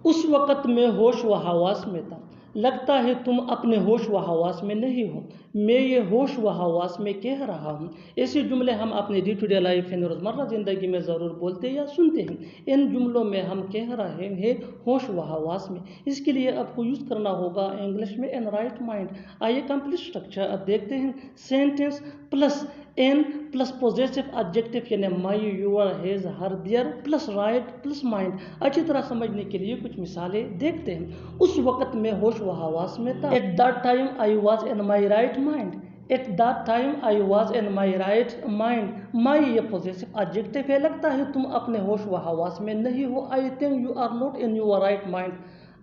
उस वक़्त मैं होश व हवास में था, लगता है तुम अपने होश व हवास में नहीं हो, मैं ये होश व हवास में कह रहा हूँ। ऐसे जुमले हम अपने डे टू डे लाइफ यानी रोज़मर्रा ज़िंदगी में ज़रूर बोलते या सुनते हैं। इन जुमलों में हम कह रहे हैं होश व हवास में। इसके लिए आपको यूज़ करना होगा इंग्लिश में इन राइट माइंड। आइए कंप्लीट स्ट्रक्चर अब देखते हैं। Sentence plus N plus possessive adjective यानी my, your, his, her, their plus right plus mind. अच्छी तरह समझने के लिए कुछ मिसालें देखते हैं। उस वक़्त मैं होश व हवास में था। At that time I was in my right mind. At that time I was in my right mind. My ये पोजेसिव एडजेक्टिव है। लगता है तुम अपने होश व हवास में नहीं हो। I think you are not in your right mind.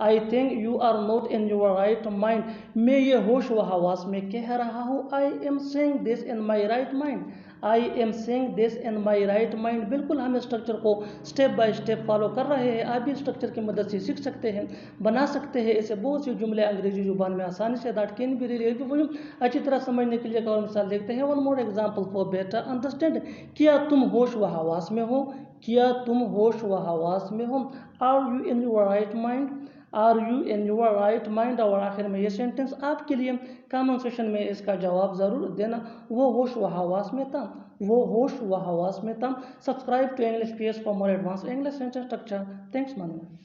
I think you are not in your right mind. मैं ये होश व हवास में कह रहा हूँ। I am saying this in my right mind. I am saying this in my right mind. बिल्कुल हम स्ट्रक्चर को स्टेप बाय स्टेप फॉलो कर रहे हैं। आप भी स्ट्रक्चर की मदद से सीख सकते हैं, बना सकते हैं ऐसे बहुत से जुमले अंग्रेजी जुबान में आसानी से। दैट कैन बी रियली अच्छी तरह समझने के लिए एक और मिसाल देखते हैं। One more example for better understanding. क्या तुम होश व हवास में हो? क्या तुम होश व हवास में हो? Are you in your right mind? Are you in your right mind? और आखिर में ये सेंटेंस आपके लिए कमेंट सेक्शन में इसका जवाब ज़रूर देना। वो होश व हवास में था। वो होश व हवास में था। Subscribe to English PS for more advance English sentence structure. Thanks मानना।